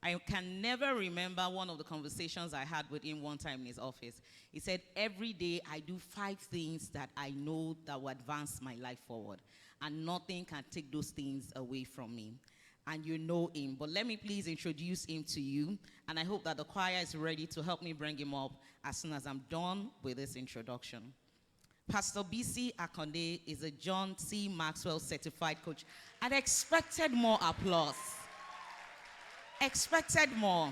I can never remember one of the conversations I had with him one time in his office. He said, every day I do 5 things that I know that will advance my life forward. And nothing can take those things away from me. And you know him. But let me please introduce him to you. And I hope that the choir is ready to help me bring him up as soon as I'm done with this introduction. Pastor Bisi Akande is a John C. Maxwell certified coach. And expected more applause. Expected more.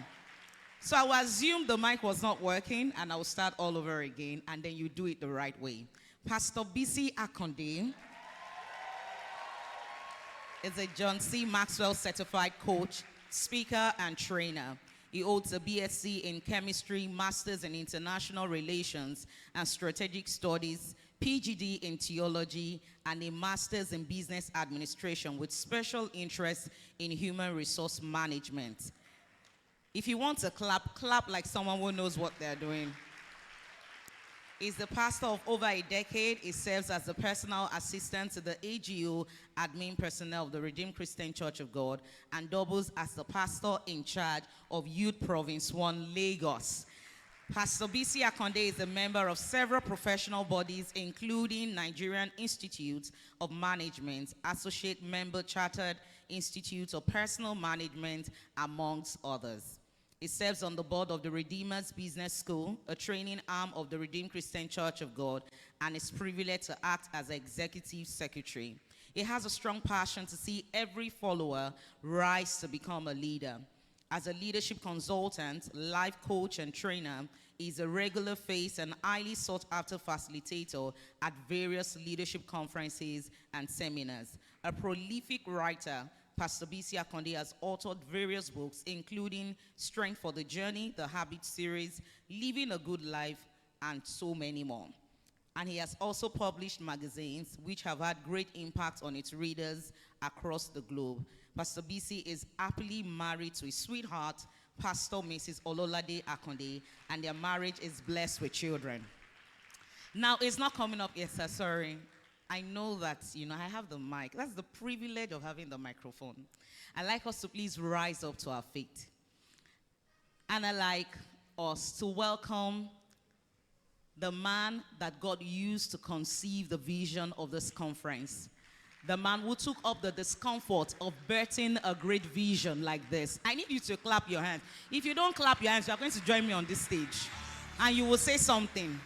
So I will assume the mic was not working and I will start all over again and then you do it the right way. Pastor Bisi Akande is a John C. Maxwell certified coach, speaker, and trainer. He holds a BSc in chemistry, master's in international relations and strategic studies, PGD in theology, and a master's in business administration with special interest in human resource management. If you want to clap, clap like someone who knows what they're doing. He's the pastor of over a decade. He serves as the personal assistant to the AGO admin personnel of the Redeemed Christian Church of God and doubles as the pastor in charge of Youth Province 1, Lagos. Pastor Bisi Akande is a member of several professional bodies, including Nigerian Institute of Management, Associate Member Chartered Institute of Personal Management, amongst others. He serves on the board of the Redeemers Business School, a training arm of the Redeemed Christian Church of God, and is privileged to act as executive secretary. He has a strong passion to see every follower rise to become a leader. As a leadership consultant, life coach, and trainer, he is a regular face and highly sought-after facilitator at various leadership conferences and seminars. A prolific writer, Pastor Bisi Akande has authored various books, including Strength for the Journey, the Habit series, Living a Good Life, and so many more. And he has also published magazines which have had great impact on its readers across the globe. Pastor Bisi is happily married to his sweetheart, Pastor Mrs. Ololade Akande, and their marriage is blessed with children. Now, it's not coming up yet, sir, sorry. I know that, I have the mic. That's the privilege of having the microphone. I'd like us to please rise up to our feet. And I'd like us to welcome the man that God used to conceive the vision of this conference. The man who took up the discomfort of birthing a great vision like this. I need you to clap your hands. If you don't clap your hands, you are going to join me on this stage. And you will say something.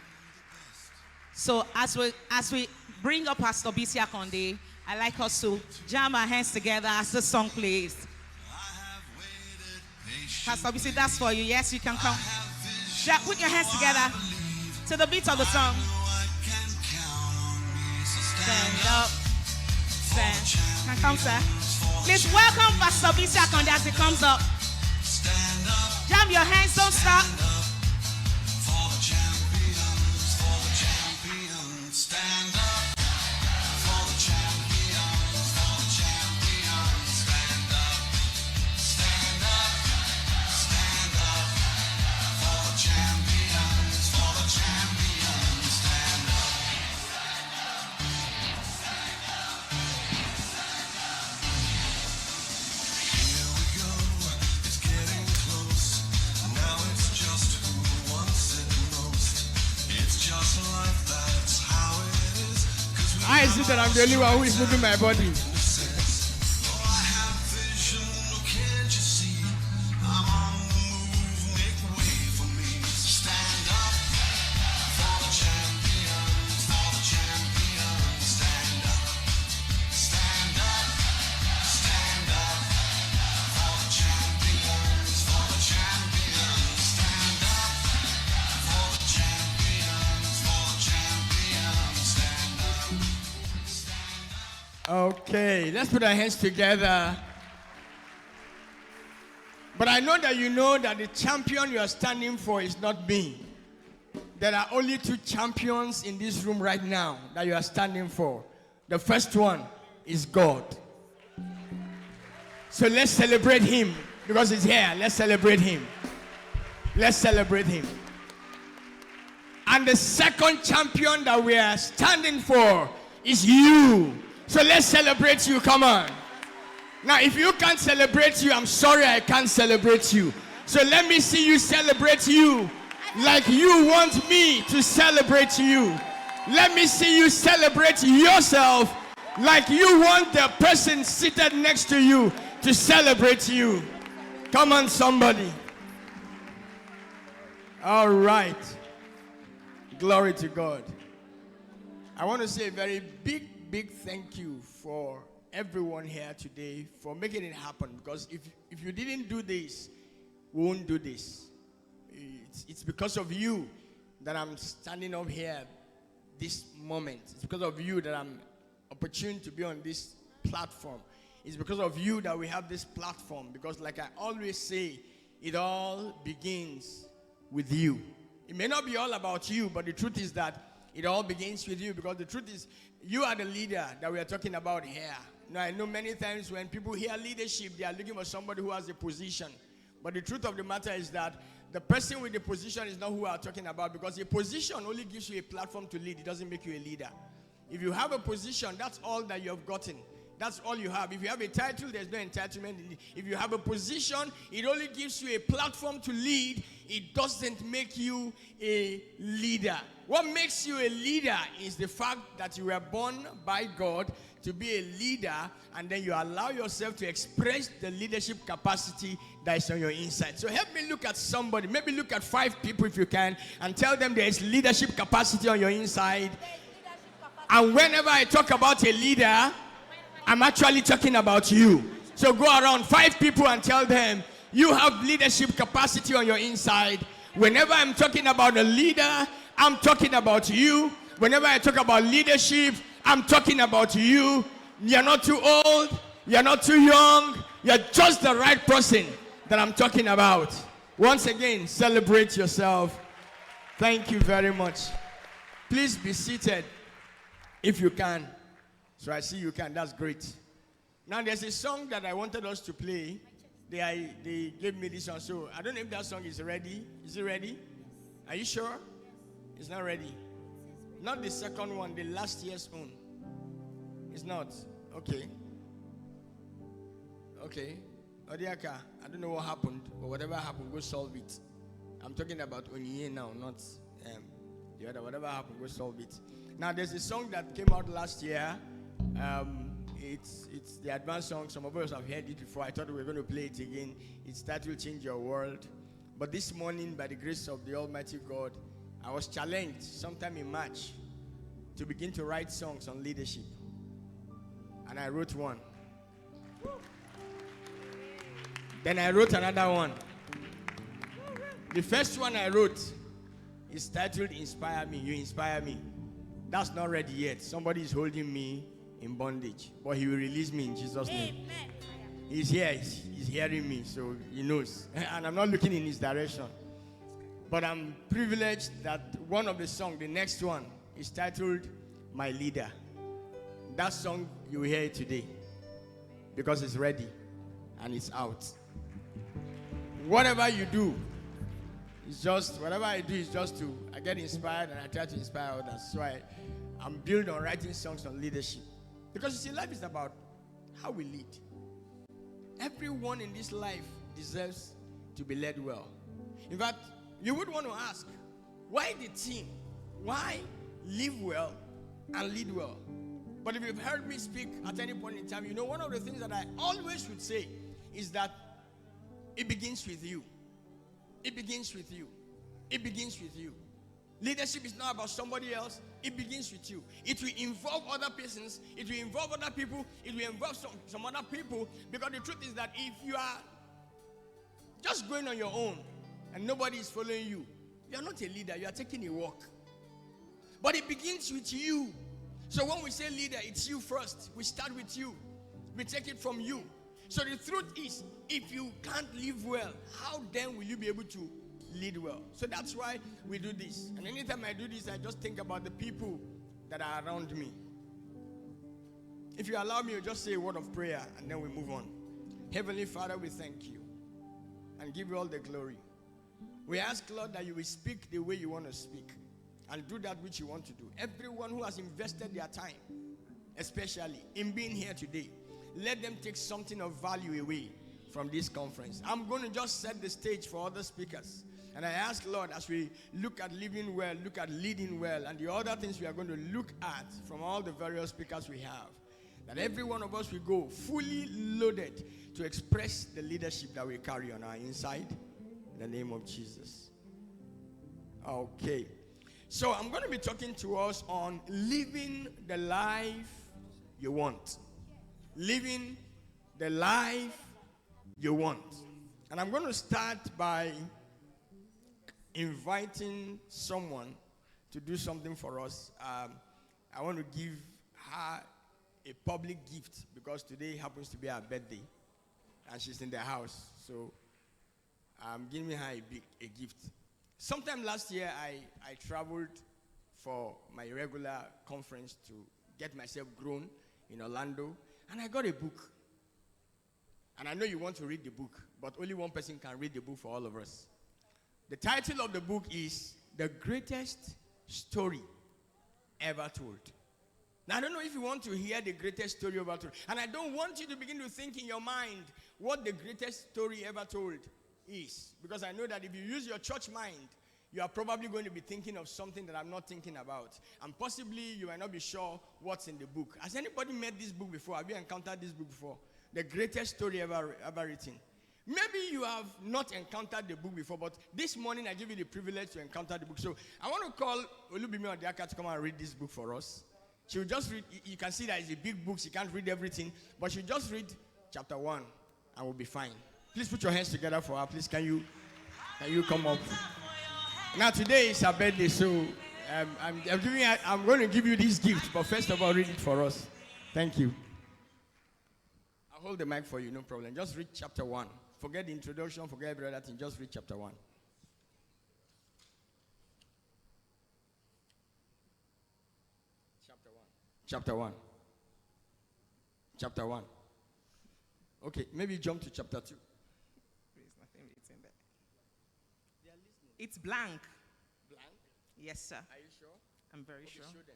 So as we bring up Pastor Bisi Akande, I'd like us to jam our hands together as the song plays. Pastor Bisi, that's for you. Yes, you can come. Put your hands together to the beat of the song. Stand up. Can come, sir. Please welcome Pastor Bisi Akande as he comes up. Jam your hands, don't stop. Stand up for the champions, for the champions. Stand up, stand up, stand up for the champions, for the champions. Stand up. Here we go, it's getting close. Now it's just who wants it most. It's just life, that's how it is. I see that I'm the only one who is moving my body. Oh, I have vision, can't you see? I'm on the move, make way for me. Stand up for the champions, for the champions. Stand up, stand up, stand up for the champions, for the champions. Stand up for the champions, for the champions. Stand up. Okay, let's put our hands together. But I know that you know that the champion you are standing for is not me. There are only 2 champions in this room right now that you are standing for. The first one is God. So let's celebrate him because he's here. Let's celebrate him. Let's celebrate him. And the second champion that we are standing for is you. So let's celebrate you. Come on. Now, if you can't celebrate you, I'm sorry I can't celebrate you. So let me see you celebrate you like you want me to celebrate you. Let me see you celebrate yourself like you want the person seated next to you to celebrate you. Come on, somebody. All right. Glory to God. I want to say a very big thank you for everyone here today for making it happen, because if you didn't do this, we won't do this. It's because of you that I'm standing up here this moment. It's because of you that I'm opportune to be on this platform. It's because of you that we have this platform, because like I always say, it all begins with you. It may not be all about you, but the truth is that it all begins with you, because the truth is you are the leader that we are talking about here. Now, I know many times when people hear leadership, they are looking for somebody who has a position. But the truth of the matter is that the person with the position is not who we are talking about, because a position only gives you a platform to lead. It doesn't make you a leader. If you have a position, that's all that you have gotten. That's all you have. If you have a title, there's no entitlement. If you have a position, it only gives you a platform to lead. It doesn't make you a leader. What makes you a leader is the fact that you were born by God to be a leader, and then you allow yourself to express the leadership capacity that is on your inside. So help me look at somebody, maybe look at 5 people if you can, and tell them there is leadership capacity on your inside. And whenever I talk about a leader, I'm actually talking about you. So go around 5 people and tell them you have leadership capacity on your inside. Whenever I'm talking about a leader, I'm talking about you. Whenever I talk about leadership, I'm talking about you. You're not too old. You're not too young. You're just the right person that I'm talking about. Once again, celebrate yourself. Thank you very much. Please be seated if you can. So I see you can. That's great. Now there's a song that I wanted us to play. They gave me this one. So I don't know if that song is ready. Is it ready? Are you sure? It's not ready. Not the second one, the last year's own. It's not. Okay. Okay. Odiaka, I don't know what happened, but whatever happened, go solve it. I'm talking about Oniye now, not the other. Whatever happened, go solve it. Now, there's a song that came out last year. It's the advanced song. Some of us have heard it before. I thought we were going to play it again. It's titled Change Your World. But this morning, by the grace of the Almighty God, I was challenged sometime in March to begin to write songs on leadership. And I wrote one. Then I wrote another one. The first one I wrote is titled Inspire Me. You inspire me. That's not ready yet. Somebody is holding me in bondage. But he will release me in Jesus' name. Amen. He's here. He's hearing me, so he knows. And I'm not looking in his direction. But I'm privileged that one of the songs, the next one, is titled My Leader. That song, you will hear it today. Because it's ready. And it's out. Whatever you do, it's just, whatever I do is just to, I get inspired and I try to inspire others. So I'm built on writing songs on leadership. Because you see, life is about how we lead. Everyone in this life deserves to be led well. In fact, you would want to ask, why the team? Why live well and lead well? But if you've heard me speak at any point in time, you know one of the things that I always would say is that it begins with you. It begins with you. It begins with you. Leadership is not about somebody else. It begins with you. It will involve other persons. It will involve other people. It will involve some other people. Because the truth is that if you are just going on your own and nobody is following you, you are not a leader. You are taking a walk. But it begins with you. So when we say leader, it's you first. We start with you. We take it from you. So the truth is, if you can't live well, how then will you be able to lead well? So that's why we do this. And anytime I do this, I just think about the people that are around me. If you allow me, I'll just say a word of prayer and then we move on. Heavenly Father, we thank you and give you all the glory. We ask, Lord, that you will speak the way you want to speak and do that which you want to do. Everyone who has invested their time, especially in being here today, let them take something of value away from this conference. I'm going to just set the stage for other speakers. And I ask, Lord, as we look at living well, look at leading well, and the other things we are going to look at from all the various speakers we have, that every one of us will go fully loaded to express the leadership that we carry on our inside. In the name of Jesus. Okay. So I'm going to be talking to us on living the life you want. Living the life you want. And I'm going to start by inviting someone to do something for us. I want to give her a public gift because today happens to be her birthday and she's in the house. So I'm giving her a gift. Sometime last year, I traveled for my regular conference to get myself grown in Orlando, and I got a book. And I know you want to read the book, but only one person can read the book for all of us. The title of the book is The Greatest Story Ever Told. Now, I don't know if you want to hear the greatest story ever told. And I don't want you to begin to think in your mind what the greatest story ever told is. Because I know that if you use your church mind, you are probably going to be thinking of something that I'm not thinking about. And possibly you might not be sure what's in the book. Has anybody met this book before? Have you encountered this book before? The greatest story ever written. Maybe you have not encountered the book before, but this morning I give you the privilege to encounter the book. So I want to call Olubimi Odiaka to come and read this book for us. She will just read. You can see that it's a big book. She can't read everything, but she'll just read chapter 1 and we'll be fine. Please put your hands together for her. Please, can you come up? Now today is her birthday, so I'm going to give you this gift. But first of all, read it for us. Thank you. I'll hold the mic for you, no problem. Just read chapter 1. Forget the introduction, forget every other thing. Just read chapter 1. Chapter 1. Chapter 1. Okay, maybe jump to chapter 2. There's nothing written there. It's blank. Blank? Yes, sir. Are you sure? I'm very Okay, sure. show them.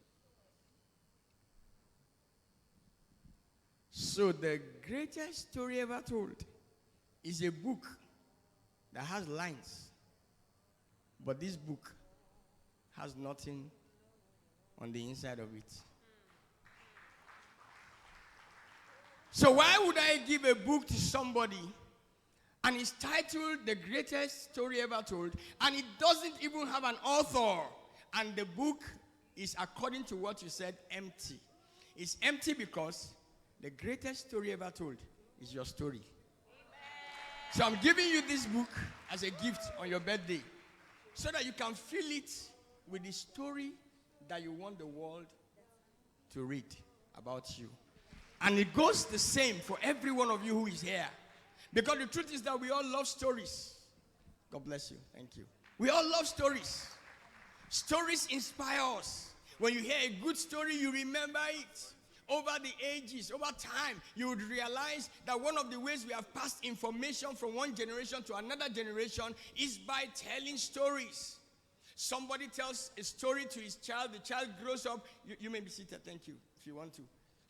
So the greatest story ever told is a book that has lines. But this book has nothing on the inside of it. So why would I give a book to somebody and it's titled The Greatest Story Ever Told and it doesn't even have an author and the book is, according to what you said, empty? It's empty because the greatest story ever told is your story. Amen. So I'm giving you this book as a gift on your birthday so that you can fill it with the story that you want the world to read about you. And it goes the same for every one of you who is here. Because the truth is that we all love stories. God bless you. Thank you. We all love stories. Stories inspire us. When you hear a good story, you remember it. Over the ages, over time, you would realize that one of the ways we have passed information from one generation to another generation is by telling stories. Somebody tells a story to his child, the child grows up. You may be seated, thank you, if you want to.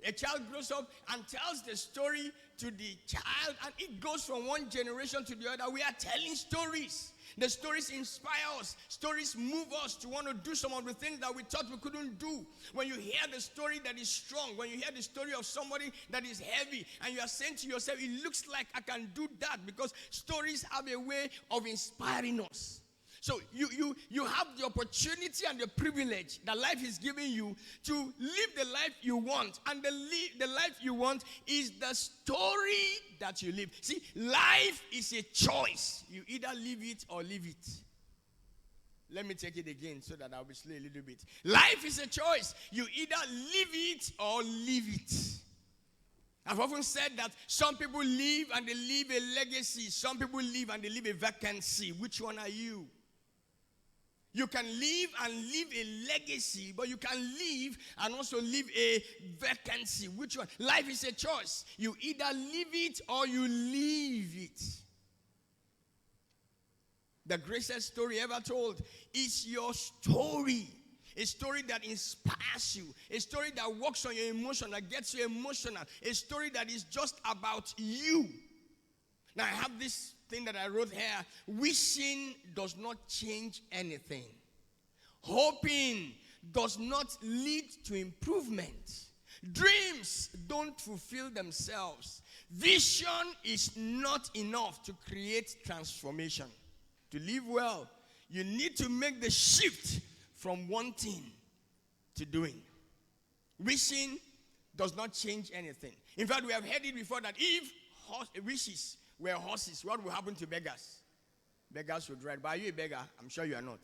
A child grows up and tells the story to the child, and it goes from one generation to the other. We are telling stories. The stories inspire us. Stories move us to want to do some of the things that we thought we couldn't do. When you hear the story that is strong, when you hear the story of somebody that is heavy, and you are saying to yourself, it looks like I can do that, because stories have a way of inspiring us. So you have the opportunity and the privilege that life is giving you to live the life you want. And the life you want is the story that you live. See, life is a choice. You either live it or leave it. Let me take it again so that I'll be slow a little bit. Life is a choice. You either live it or leave it. I've often said that some people live and they leave a legacy. Some people live and they leave a vacancy. Which one are you? You can live and leave a legacy, but you can live and also leave a vacancy. Which one? Life is a choice. You either live it or you leave it. The greatest story ever told is your story. a story that inspires you, a story that works on your emotion, that gets you emotional, a story that is just about you. Now, I have this thing that I wrote here. Wishing does not change anything. Hoping does not lead to improvement. Dreams don't fulfill themselves. Vision is not enough to create transformation. To live well, you need to make the shift from wanting to doing. Wishing does not change anything. In fact, we have heard it before that if wishes were horses, what will happen to beggars? Beggars would ride. But are you a beggar? I'm sure you are not.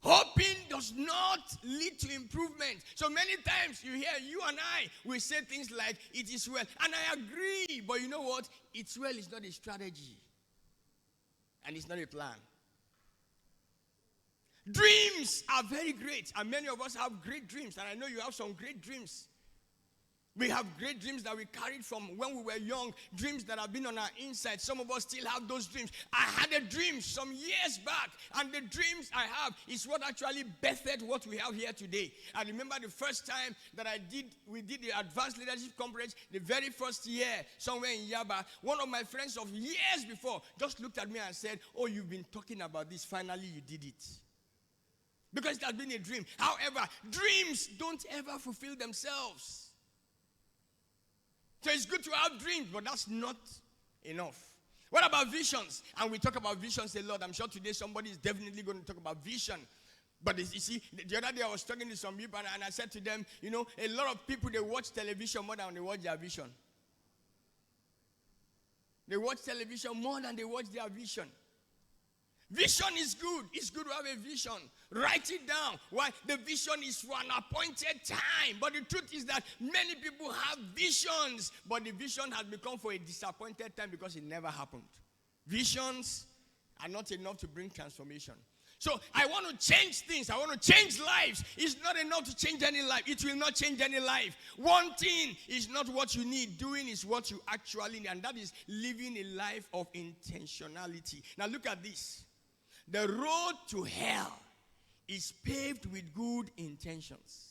Hoping does not lead to improvement. So many times you hear you and I, we say things like, it is well. And I agree. But you know what? It's well is not a strategy. And it's not a plan. Dreams are very great. And many of us have great dreams. And I know you have some great dreams. We have great dreams that we carried from when we were young, dreams that have been on our inside. Some of us still have those dreams. I had a dream some years back, and the dreams I have is what actually birthed what we have here today. I remember the first time that we did the Advanced Leadership Conference, the very first year, somewhere in Yaba. One of my friends of years before just looked at me and said, "Oh, you've been talking about this. Finally, you did it." Because it has been a dream. However, dreams don't ever fulfill themselves. So it's good to have dreams, but that's not enough. What about visions? And we talk about visions a lot. I'm sure today somebody is definitely going to talk about vision. But you see, the other day I was talking to some people and I said to them, you know, a lot of people, they watch television more than they watch their vision. They watch television more than they watch their vision. Vision is good. It's good to have a vision. Write it down. Why? The vision is for an appointed time. But the truth is that many people have visions, but the vision has become for a disappointed time because it never happened. Visions are not enough to bring transformation. So I want to change things. I want to change lives. It's not enough to change any life. It will not change any life. Wanting is not what you need. Doing is what you actually need. And that is living a life of intentionality. Now look at this. The road to hell is paved with good intentions.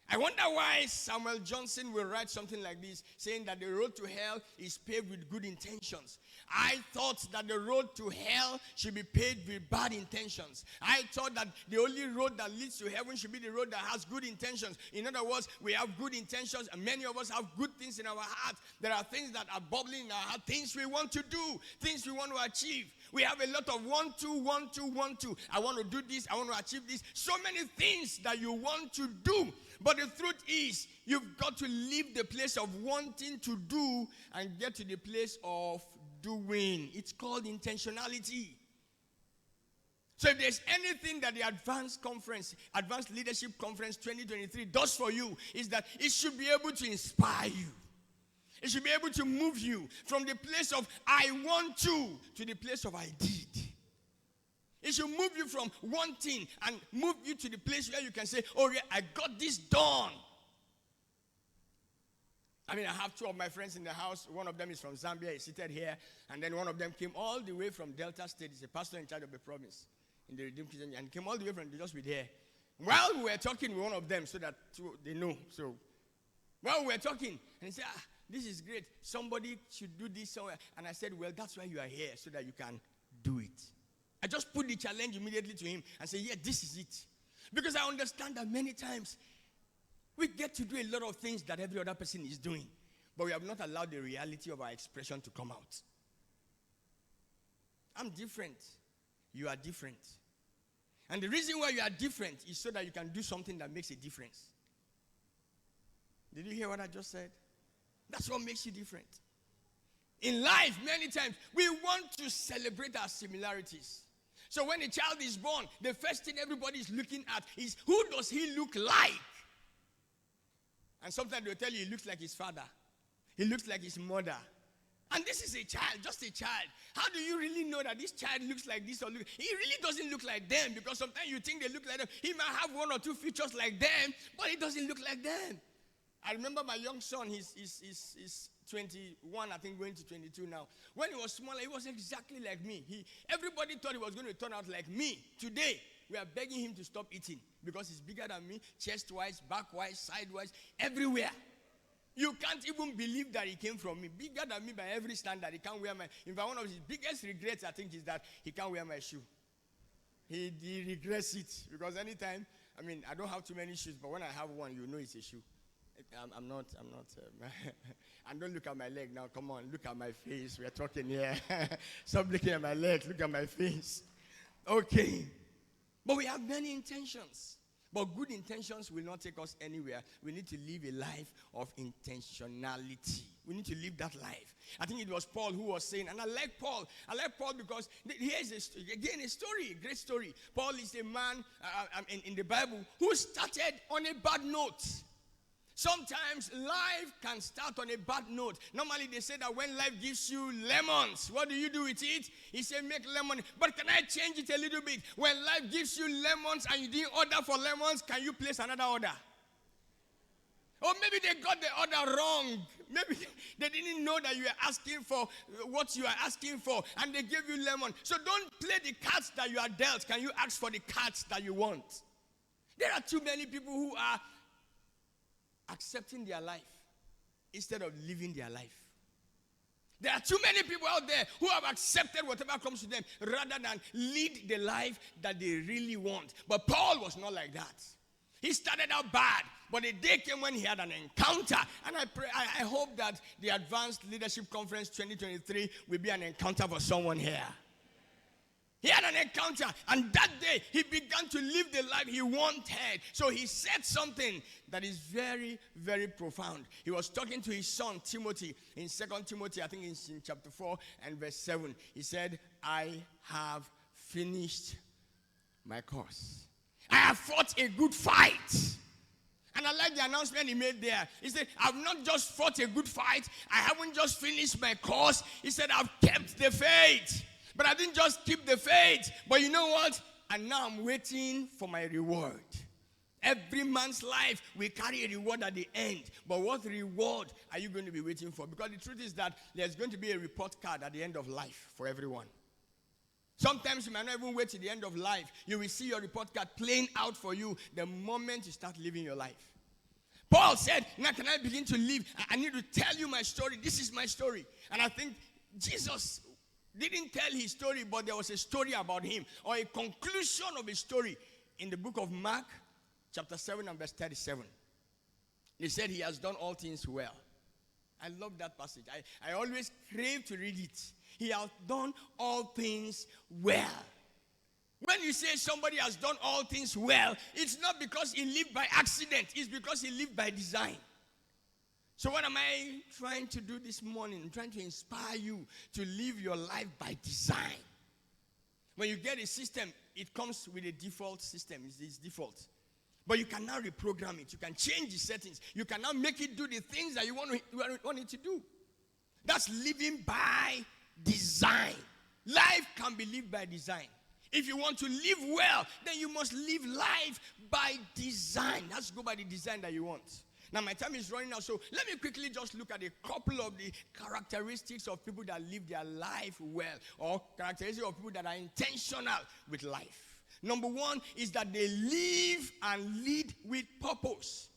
I wonder why Samuel Johnson will write something like this, saying that the road to hell is paved with good intentions. I thought that the road to hell should be paved with bad intentions. I thought that the only road that leads to heaven should be the road that has good intentions. In other words, we have good intentions, and many of us have good things in our heart. There are things that are bubbling in our heart, things we want to do, things we want to achieve. We have a lot of want to. I want to do this, I want to achieve this. So many things that you want to do. But the truth is, you've got to leave the place of wanting to do and get to the place of doing. It's called intentionality. So if there's anything that the Advanced Leadership Conference 2023 does for you, is that it should be able to inspire you. It should be able to move you from the place of I want to the place of I did. It should move you from wanting and move you to the place where you can say, oh yeah, I got this done. I mean, I have two of my friends in the house. One of them is from Zambia. He's seated here. And then one of them came all the way from Delta State. He's a pastor in charge of the province in the Redeemed Christian. And came all the way from just with here. While we were talking with one of them, so that they know. So while we were talking, and he said, this is great. Somebody should do this somewhere. And I said, well, that's why you are here, so that you can do it. I just put the challenge immediately to him and say, yeah, this is it. Because I understand that many times we get to do a lot of things that every other person is doing, but we have not allowed the reality of our expression to come out. I'm different. You are different. And the reason why you are different is so that you can do something that makes a difference. Did you hear what I just said? That's what makes you different. In life, many times, we want to celebrate our similarities. So when a child is born, the first thing everybody is looking at is, who does he look like? And sometimes they'll tell you he looks like his father. He looks like his mother. And this is a child, just a child. How do you really know that this child looks like this or look? He really doesn't look like them, because sometimes you think they look like them. He might have one or two features like them, but he doesn't look like them. I remember my young son, he's 21, I think, going to 22 now. When he was smaller, he was exactly like me. Everybody thought he was going to turn out like me. Today, we are begging him to stop eating because he's bigger than me, chest-wise, back-wise, side-wise, everywhere. You can't even believe that he came from me. Bigger than me by every standard. He can't wear my... In fact, one of his biggest regrets, I think, is that he can't wear my shoe. He regrets it because anytime... I mean, I don't have too many shoes, but when I have one, you know it's a shoe. I'm not... and don't look at my leg now. Come on, look at my face. We're talking here. Stop looking at my leg. Look at my face. Okay. But we have many intentions. But good intentions will not take us anywhere. We need to live a life of intentionality. We need to live that life. I think it was Paul who was saying, and I like Paul. I like Paul because here's a story, a great story. Paul is a man in the Bible who started on a bad note. Sometimes life can start on a bad note. Normally they say that when life gives you lemons, what do you do with it? He said make lemon. But can I change it a little bit? When life gives you lemons and you didn't order for lemons, can you place another order? Or maybe they got the order wrong. Maybe they didn't know that you were asking for what you are asking for and they gave you lemon. So don't play the cards that you are dealt. Can you ask for the cards that you want? There are too many people who are accepting their life instead of living their life. There are too many people out there who have accepted whatever comes to them rather than lead the life that they really want. But Paul was not like that. He started out bad, but a day came when he had an encounter. And I hope that the Advanced Leadership Conference 2023 will be an encounter for someone here. He had an encounter, and that day he began to live the life he wanted. So he said something that is very, very profound. He was talking to his son Timothy in 2 Timothy, I think it's in chapter 4 and verse 7. He said, I have finished my course. I have fought a good fight. And I like the announcement he made there. He said, I've not just fought a good fight. I haven't just finished my course. He said, I've kept the faith. But I didn't just keep the faith. But you know what? And now I'm waiting for my reward. Every man's life will carry a reward at the end. But what reward are you going to be waiting for? Because the truth is that there's going to be a report card at the end of life for everyone. Sometimes you might not even wait till the end of life. You will see your report card playing out for you the moment you start living your life. Paul said, now can I begin to live? I need to tell you my story. This is my story. And I think Jesus didn't tell his story, but there was a story about him, or a conclusion of a story in the book of Mark, chapter 7 and verse 37. He said he has done all things well. I love that passage. I always crave to read it. He has done all things well. When you say somebody has done all things well, it's not because he lived by accident. It's because he lived by design. So what am I trying to do this morning? I'm trying to inspire you to live your life by design. When you get a system, it comes with a default system. It's default. But you can now reprogram it. You can change the settings. You can now make it do the things that you want it to do. That's living by design. Life can be lived by design. If you want to live well, then you must live life by design. Let's go by the design that you want. Now, my time is running out, so let me quickly just look at a couple of the characteristics of people that live their life well, or characteristics of people that are intentional with life. Number one is that they live and lead with purpose.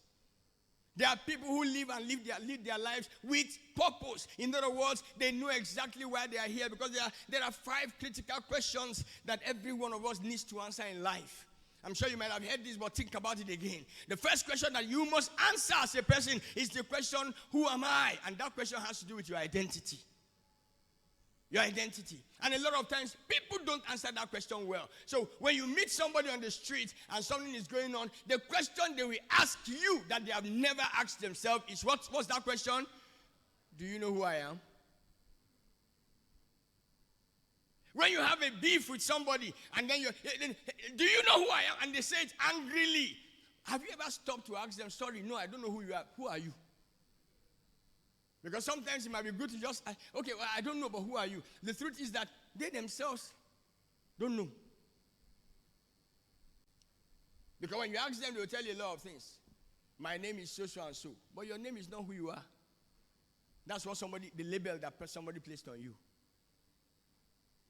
There are people who live and lead their lives with purpose. In other words, they know exactly why they are here, because there are 5 critical questions that every one of us needs to answer in life. I'm sure you might have heard this, but think about it again. The first question that you must answer as a person is the question, who am I? And that question has to do with your identity. Your identity. And a lot of times, people don't answer that question well. So when you meet somebody on the street and something is going on, the question they will ask you that they have never asked themselves is, what's that question? Do you know who I am? When you have a beef with somebody, and then do you know who I am? And they say it angrily. Have you ever stopped to ask them, sorry, no, I don't know who you are. Who are you? Because sometimes it might be good to just, okay, well, I don't know, but who are you? The truth is that they themselves don't know. Because when you ask them, they will tell you a lot of things. My name is so and so, but your name is not who you are. That's what the label that somebody placed on you.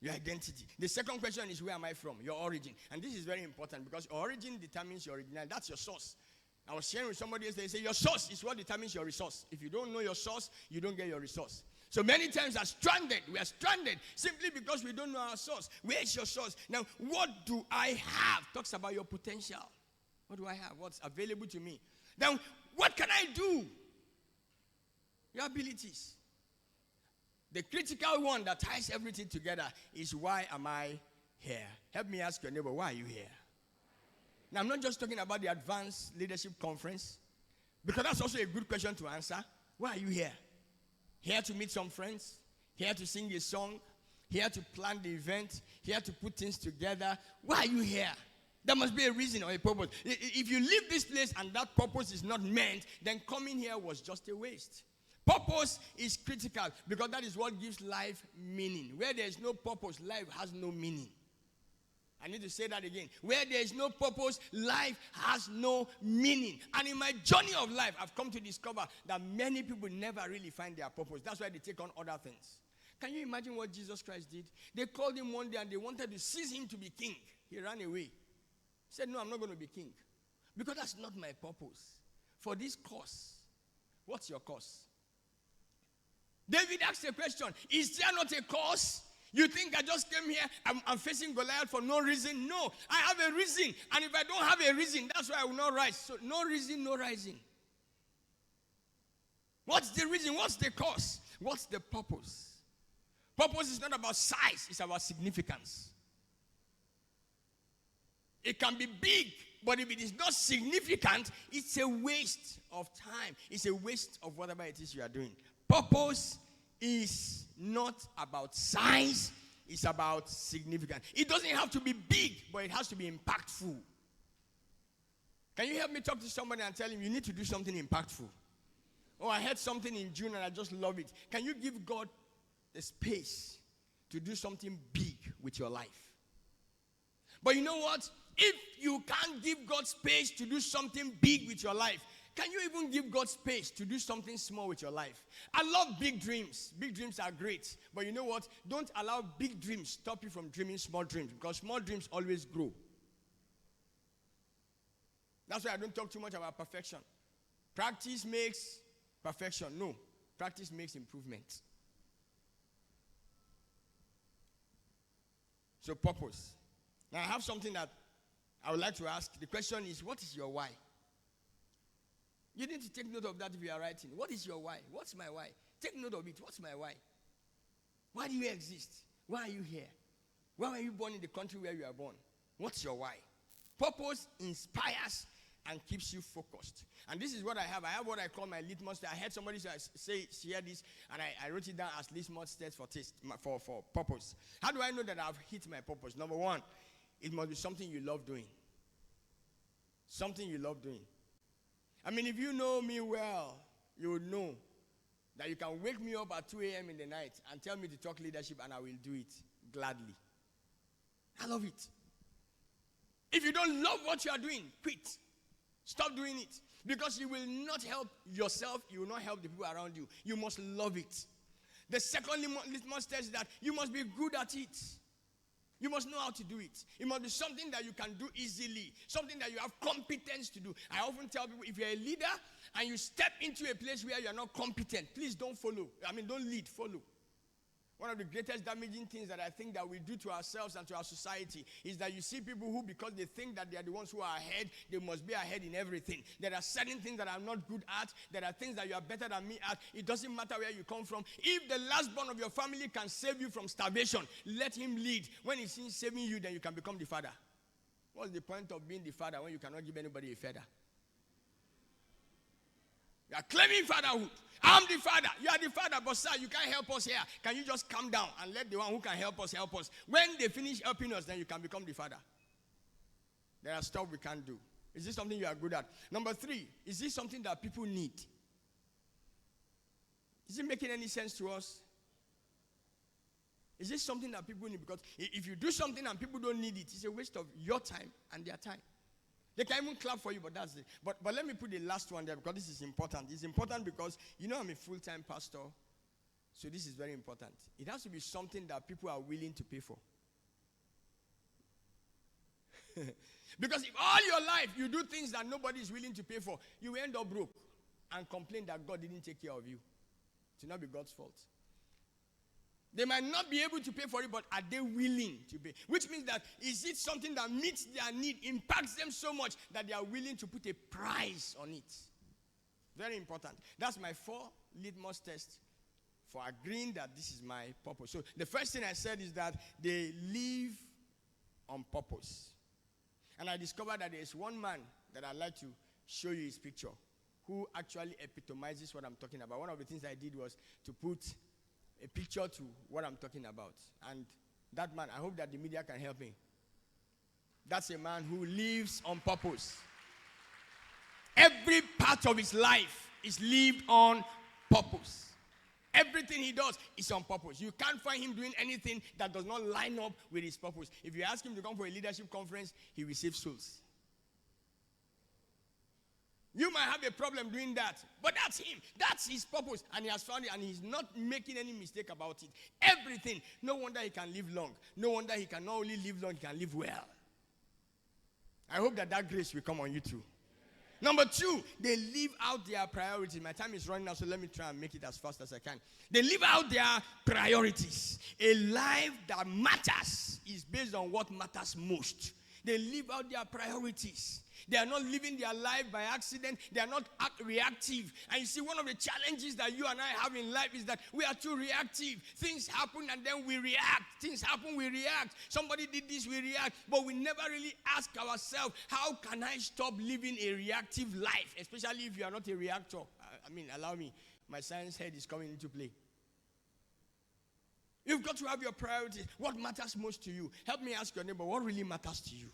Your identity. The second question is, where am I from? Your origin. And this is very important because origin determines your originality. That's your source. I was sharing with somebody else, they say your source is what determines your resource. If you don't know your source, you don't get your resource. So many times we are stranded simply because we don't know our source. Where is your source? Now, what do I have? Talks about your potential. What do I have? What's available to me? Then, what can I do? Your abilities. The critical one that ties everything together is, why am I here? Help me ask your neighbor, why are you here? Now, I'm not just talking about the Advanced Leadership Conference, because that's also a good question to answer. Why are you here? Here to meet some friends? Here to sing a song? Here to plan the event? Here to put things together? Why are you here? There must be a reason or a purpose. If you leave this place and that purpose is not meant, then coming here was just a waste. Purpose is critical because that is what gives life meaning. Where there is no purpose, life has no meaning. I need to say that again. Where there is no purpose, life has no meaning. And in my journey of life, I've come to discover that many people never really find their purpose. That's why they take on other things. Can you imagine what Jesus Christ did? They called him one day and they wanted to seize him to be king. He ran away. He said, no, I'm not going to be king. Because that's not my purpose. For this cause, what's your cause? David asked a question, is there not a cause? You think I just came here, I'm facing Goliath for no reason? No, I have a reason. And if I don't have a reason, that's why I will not rise. So no reason, no rising. What's the reason? What's the cause? What's the purpose? Purpose is not about size, it's about significance. It can be big, but if it is not significant, it's a waste of time. It's a waste of whatever it is you are doing. Purpose is not about size, it's about significance. It doesn't have to be big, but it has to be impactful. Can you help me talk to somebody and tell him you need to do something impactful? Oh, I heard something in June and I just love it. Can you give God the space to do something big with your life? But you know what? If you can't give God space to do something big with your life, can you even give God space to do something small with your life? I love big dreams. Big dreams are great. But you know what? Don't allow big dreams stop you from dreaming small dreams, because small dreams always grow. That's why I don't talk too much about perfection. Practice makes perfection. No. Practice makes improvement. So purpose. Now I have something that I would like to ask. The question is, what is your why? You need to take note of that if you are writing. What is your why? What's my why? Take note of it. What's my why? Why do you exist? Why are you here? Why were you born in the country where you are born? What's your why? Purpose inspires and keeps you focused. And this is what I have. I have what I call my litmus test. I heard somebody share this, and I wrote it down as litmus test for purpose. How do I know that I've hit my purpose? Number one, it must be something you love doing. Something you love doing. I mean, if you know me well, you would know that you can wake me up at 2 a.m. in the night and tell me to talk leadership, and I will do it gladly. I love it. If you don't love what you are doing, quit. Stop doing it. Because you will not help yourself, you will not help the people around you. You must love it. The second litmus test is that you must be good at it. You must know how to do it. It must be something that you can do easily, something that you have competence to do. I often tell people, if you're a leader and you step into a place where you're not competent, please don't follow. Don't lead, follow. One of the greatest damaging things that I think that we do to ourselves and to our society is that you see people who, because they think that they are the ones who are ahead, they must be ahead in everything. There are certain things that I'm not good at. There are things that you are better than me at. It doesn't matter where you come from. If the last born of your family can save you from starvation, let him lead. When he's saving you, then you can become the father. What's the point of being the father when you cannot give anybody a feather? You are claiming fatherhood. I'm the father. You are the father, but sir, you can't help us here. Can you just calm down and let the one who can help us help us? When they finish helping us, then you can become the father. There are stuff we can't do. Is this something you are good at? Number 3, is this something that people need? Is it making any sense to us? Is this something that people need? Because if you do something and people don't need it, it's a waste of your time and their time. They can even clap for you, but that's it. But let me put the last one there because this is important. It's important because, I'm a full-time pastor So this is very important. It has to be something that people are willing to pay for. Because if all your life you do things that nobody is willing to pay for, you will end up broke and complain that God didn't take care of you. It will not be God's fault. They might not be able to pay for it, but are they willing to pay? Which means that is it something that meets their need, impacts them so much that they are willing to put a price on it? Very important. That's my 4 litmus tests for agreeing that this is my purpose. So the first thing I said is that they live on purpose. And I discovered that there is one man that I'd like to show you his picture who actually epitomizes what I'm talking about. One of the things I did was to put a picture to what I'm talking about. And that man, I hope that the media can help me. That's a man who lives on purpose. Every part of his life is lived on purpose. Everything he does is on purpose. You can't find him doing anything that does not line up with his purpose. If you ask him to come for a leadership conference, he will save souls. You might have a problem doing that, but that's him. That's his purpose, and he has found it, and he's not making any mistake about it. Everything. No wonder he can live long. No wonder he can not only live long, he can live well. I hope that grace will come on you too. Number 2, they live out their priorities. My time is running out, so let me try and make it as fast as I can. They live out their priorities. A life that matters is based on what matters most. They live out their priorities. They are not living their life by accident. They are not reactive. And you see, one of the challenges that you and I have in life is that we are too reactive. Things happen and then we react. Things happen, we react. Somebody did this, we react. But we never really ask ourselves, how can I stop living a reactive life? Especially if you are not a reactor. Allow me. My science head is coming into play. You've got to have your priorities. What matters most to you? Help me ask your neighbor, what really matters to you?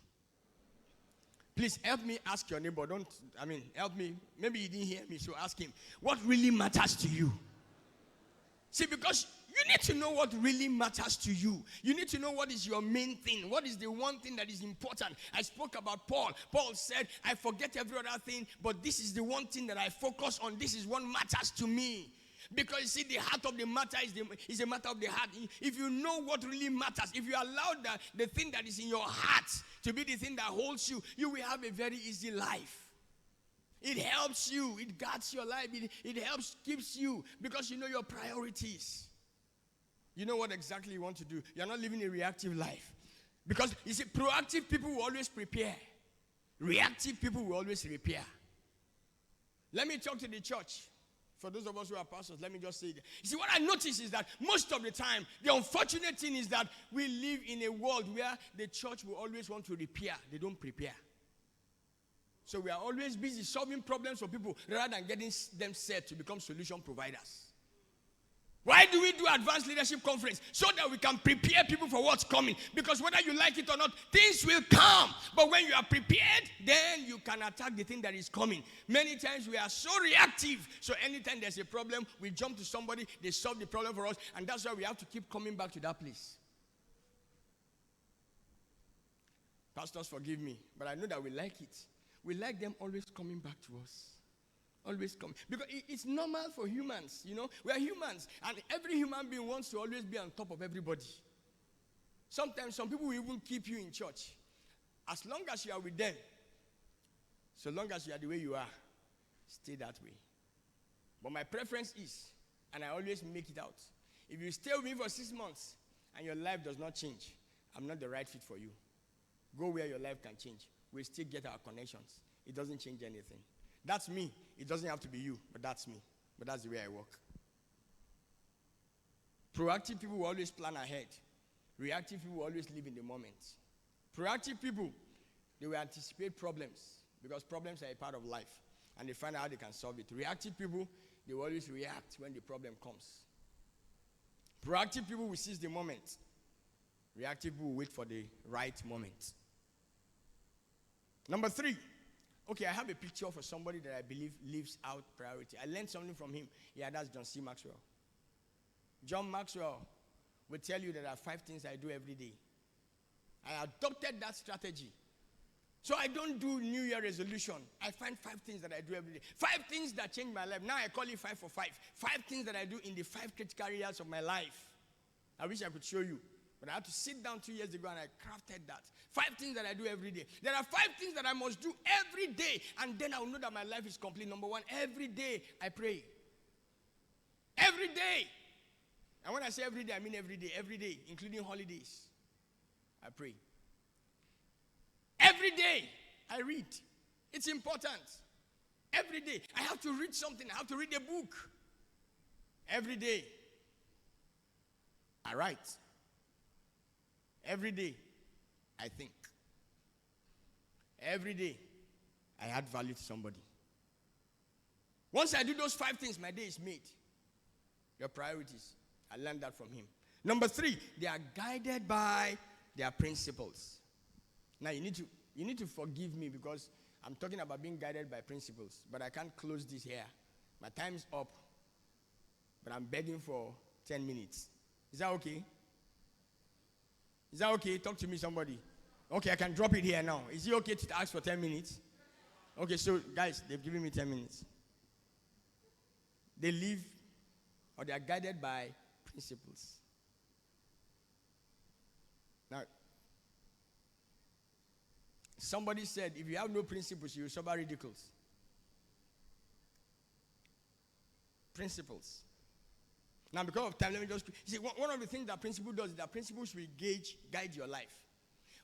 Please help me ask your neighbor. Help me. Maybe he didn't hear me, so ask him. What really matters to you? See, because you need to know what really matters to you. You need to know what is your main thing. What is the one thing that is important? I spoke about Paul. Paul said, I forget every other thing, but this is the one thing that I focus on. This is what matters to me. Because you see, the heart of the matter is a matter of the heart. If you know what really matters, if you allow the thing that is in your heart to be the thing that holds you, you will have a very easy life. It helps you. It guards your life. It helps, keeps you, because you know your priorities. You know what exactly you want to do. You're not living a reactive life. Because, you see, proactive people will always prepare. Reactive people will always repair. Let me talk to the church. For those of us who are pastors, let me just say that. You see, what I notice is that most of the time, the unfortunate thing is that we live in a world where the church will always want to repair. They don't prepare. So we are always busy solving problems for people rather than getting them set to become solution providers. Why do we do advanced leadership conference? So that we can prepare people for what's coming. Because whether you like it or not, things will come. But when you are prepared, then you can attack the thing that is coming. Many times we are so reactive. So anytime there's a problem, we jump to somebody, they solve the problem for us. And that's why we have to keep coming back to that place. Pastors, forgive me, but I know that we like it. We like them always coming back to us. Always come. Because it's normal for humans, you know. We are humans. And every human being wants to always be on top of everybody. Sometimes some people will even keep you in church. As long as you are with them, so long as you are the way you are, stay that way. But my preference is, and I always make it out, if you stay with me for 6 months and your life does not change, I'm not the right fit for you. Go where your life can change. We still get our connections. It doesn't change anything. That's me. It doesn't have to be you, but that's me. But that's the way I work. Proactive people will always plan ahead. Reactive people will always live in the moment. Proactive people, they will anticipate problems because problems are a part of life and they find out how they can solve it. Reactive people, they will always react when the problem comes. Proactive people will seize the moment. Reactive people will wait for the right moment. Number 3. Okay, I have a picture for somebody that I believe lives out priority. I learned something from him. Yeah, that's John C. Maxwell. John Maxwell will tell you that there are 5 things I do every day. I adopted that strategy. So I don't do New Year resolution. I find 5 things that I do every day. 5 things that change my life. Now I call it 5 for 5. 5 things that I do in the 5 critical areas of my life. I wish I could show you. But I had to sit down 2 years ago and I crafted that. 5 things that I do every day. There are 5 things that I must do every day. And then I will know that my life is complete. Number 1, every day I pray. Every day. And when I say every day, I mean every day, including holidays. I pray. Every day I read. It's important. Every day I have to read something. I have to read a book. Every day I write. Every day I think. Every day I add value to somebody. Once I do those 5 things, my day is made. Your priorities. I learned that from him. Number 3, they are guided by their principles. Now you need to forgive me because I'm talking about being guided by principles, but I can't close this here. My time's up, but I'm begging for 10 minutes. Is that okay? Is that okay? Talk to me, somebody. Okay, I can drop it here now. Is it okay to ask for 10 minutes? Okay, so guys, they've given me 10 minutes. They live or they are guided by principles. Now, somebody said, if you have no principles, you will suffer ridicules. Principles. Now, because of time, let me just... You see, one of the things that principle does is that principles will guide your life.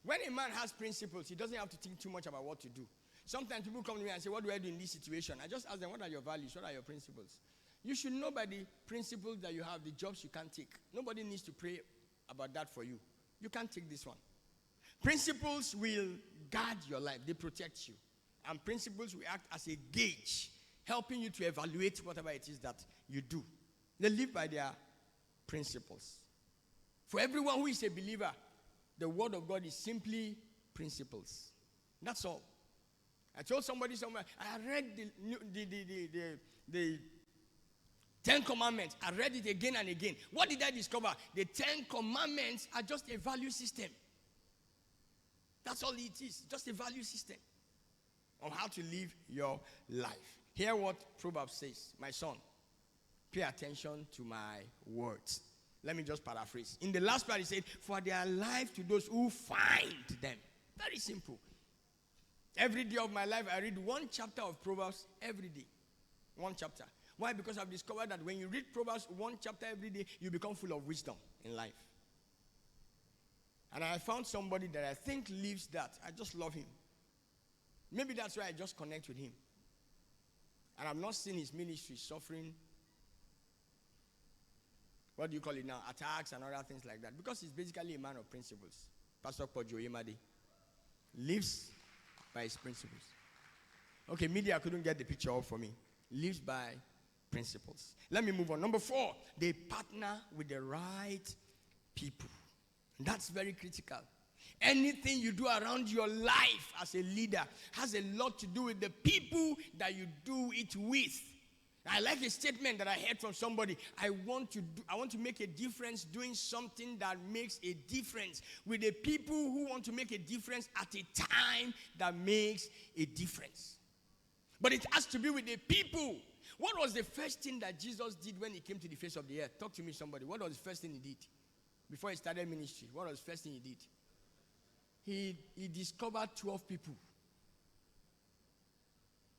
When a man has principles, he doesn't have to think too much about what to do. Sometimes people come to me and say, what do I do in this situation? I just ask them, what are your values? What are your principles? You should know by the principles that you have, the jobs you can't take. Nobody needs to pray about that for you. You can't take this one. Principles will guard your life. They protect you. And principles will act as a gauge, helping you to evaluate whatever it is that you do. They live by their principles. For everyone who is a believer, the word of God is simply principles. That's all. I told somebody somewhere, I read the 10 Commandments. I read it again and again. What did I discover? The 10 Commandments are just a value system. That's all it is. Just a value system on how to live your life. Hear what Proverbs says. My son, pay attention to my words. Let me just paraphrase. In the last part, he said, for they are life to those who find them. Very simple. Every day of my life, I read 1 chapter of Proverbs every day. 1 chapter. Why? Because I've discovered that when you read Proverbs 1 chapter every day, you become full of wisdom in life. And I found somebody that I think lives that. I just love him. Maybe that's why I just connect with him. And I've not seen his ministry suffering, what do you call it now, attacks and other things like that. Because he's basically a man of principles. Pastor Pojo Yemade lives by his principles. Okay, media couldn't get the picture up for me. Lives by principles. Let me move on. Number 4, they partner with the right people. That's very critical. Anything you do around your life as a leader has a lot to do with the people that you do it with. I like a statement that I heard from somebody. I want to make a difference doing something that makes a difference with the people who want to make a difference at a time that makes a difference. But it has to be with the people. What was the first thing that Jesus did when he came to the face of the earth? Talk to me, somebody. What was the first thing he did? Before he started ministry, what was the first thing he did? He discovered 12 people.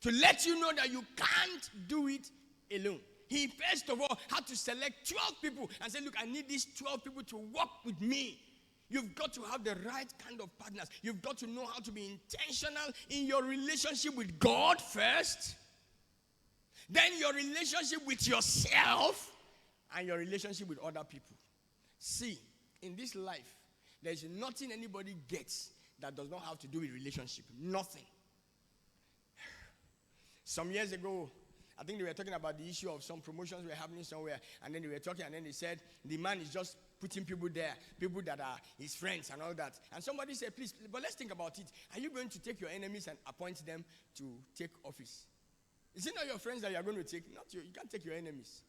To let you know that you can't do it alone. He first of all had to select 12 people and say, look, I need these 12 people to work with me. You've got to have the right kind of partners. You've got to know how to be intentional in your relationship with God first. Then your relationship with yourself and your relationship with other people. See, in this life, there's nothing anybody gets that does not have to do with relationship. Nothing. Some years ago, I think they were talking about the issue of some promotions were happening somewhere. And then they were talking, and then they said, the man is just putting people there, people that are his friends and all that. And somebody said, please, but let's think about it. Are you going to take your enemies and appoint them to take office? Is it not your friends that you are going to take? Not you. You can't take your enemies.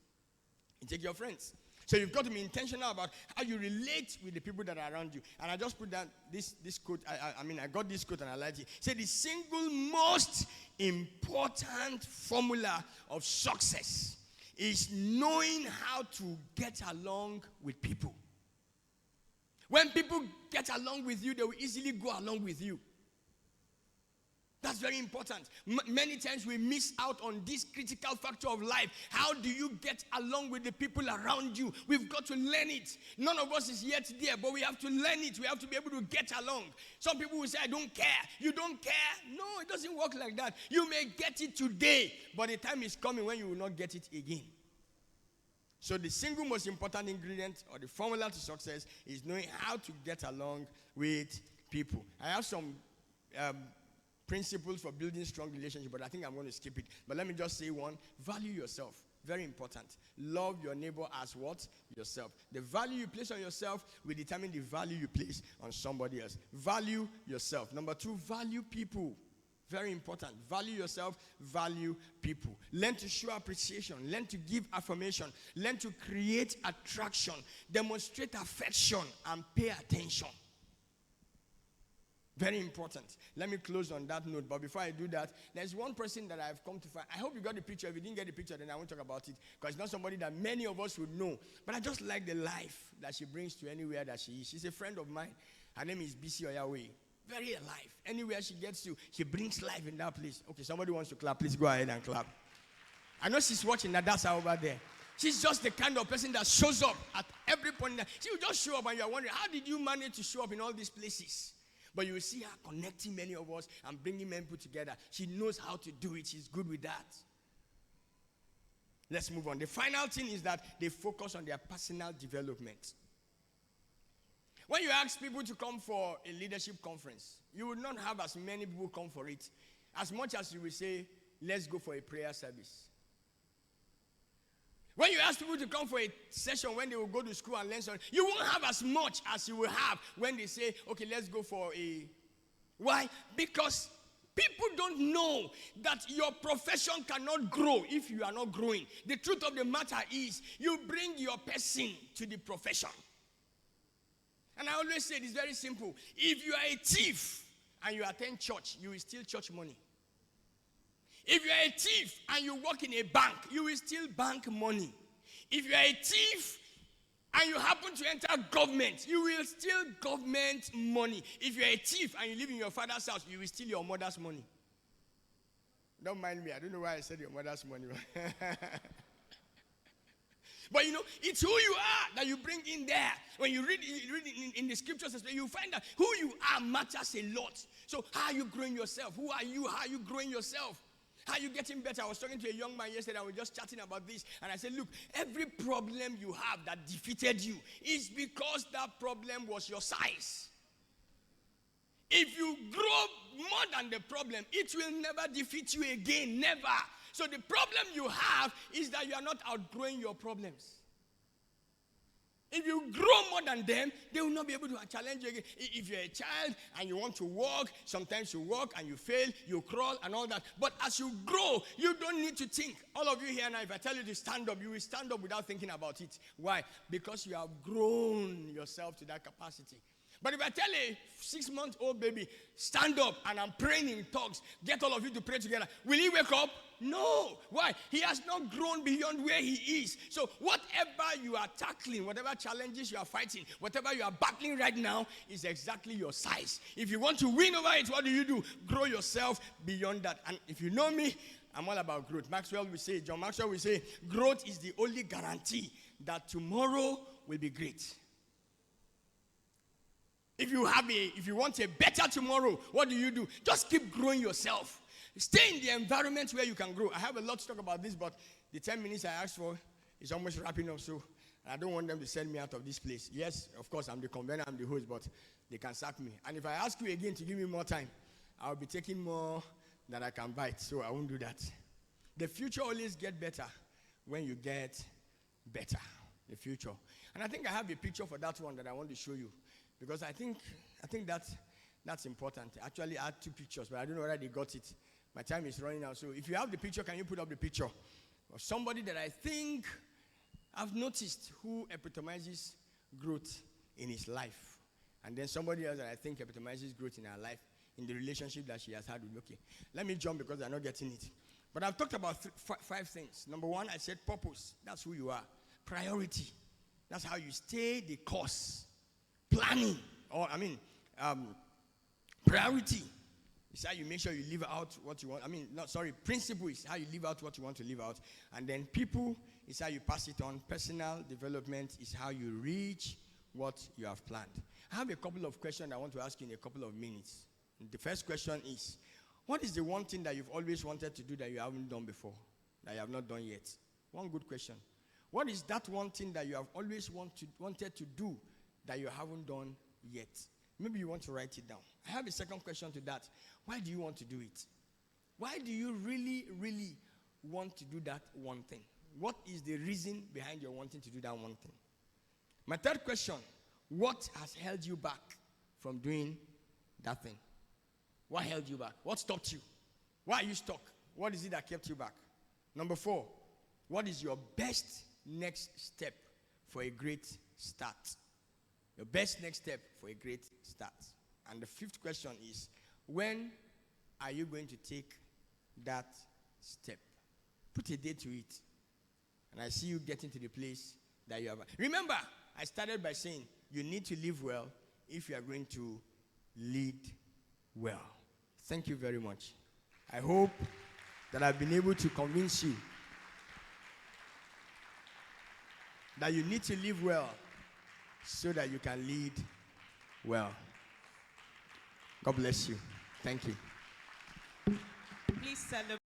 You take your friends. So you've got to be intentional about how you relate with the people that are around you. And I just put down this quote. I got this quote and I liked it. Say the single most important formula of success is knowing how to get along with people. When people get along with you, they will easily go along with you. That's very important. Many times we miss out on this critical factor of life. How do you get along with the people around you? We've got to learn it. None of us is yet there, but we have to learn it. We have to be able to get along. Some people will say, I don't care. You don't care? No, it doesn't work like that. You may get it today, but the time is coming when you will not get it again. So the single most important ingredient or the formula to success is knowing how to get along with people. I have some principles for building strong relationships, but I think I'm going to skip it. But let me just say one. Value yourself. Very important. Love your neighbor as what? Yourself. The value you place on yourself will determine the value you place on somebody else. Value yourself. Number 2, value people. Very important. Value yourself, value people. Learn to show appreciation. Learn to give affirmation. Learn to create attraction. Demonstrate affection and pay attention. Very important. Let me close on that note. But before I do that, there's one person that I've come to find. I hope you got the picture. If you didn't get the picture, then I won't talk about it. Because it's not somebody that many of us would know. But I just like the life that she brings to anywhere that she is. She's a friend of mine. Her name is Bisi. Very alive. Anywhere she gets to, she brings life in that place. Okay, somebody wants to clap. Please go ahead and clap. I know she's watching that. That's her over there. She's just the kind of person that shows up at every point. She will just show up and you're wondering, how did you manage to show up in all these places? But you will see her connecting many of us and bringing men put together. She knows how to do it. She's good with that. Let's move on. The final thing is that they focus on their personal development. When you ask people to come for a leadership conference, you will not have as many people come for it as much as you will say, let's go for a prayer service. When you ask people to come for a session when they will go to school and learn something, you won't have as much as you will have when they say, okay, let's go for a... Why? Because people don't know that your profession cannot grow if you are not growing. The truth of the matter is, you bring your person to the profession. And I always say it's very simple. If you are a thief and you attend church, you will steal church money. If you are a thief and you work in a bank, you will steal bank money. If you are a thief and you happen to enter government, you will steal government money. If you are a thief and you live in your father's house, you will steal your mother's money. Don't mind me. I don't know why I said your mother's money. But you know, it's who you are that you bring in there. When you read in the scriptures, you find that who you are matters a lot. So how are you growing yourself? Who are you? How are you growing yourself? How are you getting better? I was talking to a young man yesterday. I was just chatting about this. And I said, look, every problem you have that defeated you is because that problem was your size. If you grow more than the problem, it will never defeat you again. Never. So the problem you have is that you are not outgrowing your problems. If you grow more than them, they will not be able to challenge you again. If you're a child and you want to walk, sometimes you walk and you fail, you crawl and all that. But as you grow, you don't need to think. All of you here now, if I tell you to stand up, you will stand up without thinking about it. Why? Because you have grown yourself to that capacity. But if I tell a 6-month-old baby, stand up and I'm praying in tongues, get all of you to pray together, will he wake up? No. Why? He has not grown beyond where he is. So whatever you are tackling, whatever challenges you are fighting, whatever you are battling right now is exactly your size. If you want to win over it, what do? Grow yourself beyond that. And if you know me, I'm all about growth. John Maxwell will say, growth is the only guarantee that tomorrow will be great. If you want a better tomorrow, what do? Just keep growing yourself. Stay in the environment where you can grow. I have a lot to talk about this, but the 10 minutes I asked for is almost wrapping up, so I don't want them to send me out of this place. Yes, of course, I'm the convener, I'm the host, but they can sack me. And if I ask you again to give me more time, I'll be taking more than I can bite, so I won't do that. The future always gets better when you get better. The future. And I think I have a picture for that one that I want to show you. Because I think that's important. Actually, I had 2 pictures, but I don't know whether they got it. My time is running out. So if you have the picture, can you put up the picture of somebody that I think I've noticed who epitomizes growth in his life. And then somebody else that I think epitomizes growth in her life in the relationship that she has had with. Okay, let me jump because they're not getting it. But I've talked about 5 things. Number 1, I said purpose. That's who you are. Priority. That's how you stay the course. Planning. Priority is how you make sure you live out what you want. Principle is how you live out what you want to live out. And then people is how you pass it on. Personal development is how you reach what you have planned. I have a couple of questions I want to ask you in a couple of minutes. The first question is, what is the one thing that you've always wanted to do that you haven't done before, that you have not done yet? One good question. What is that one thing that you have always wanted to do that you haven't done yet? Maybe you want to write it down. I have a second question to that. Why do you want to do it? Why do you really, really want to do that one thing? What is the reason behind your wanting to do that one thing? My third question, what has held you back from doing that thing? What held you back? What stopped you? Why are you stuck? What is it that kept you back? Number 4, what is your best next step for a great start? Your best next step for a great start. And the 5th question is, when are you going to take that step? Put a date to it. And I see you getting to the place that you have. Remember, I started by saying you need to live well if you are going to lead well. Thank you very much. I hope that I've been able to convince you that you need to live well so that you can lead well. God bless you. Thank you. Please celebrate.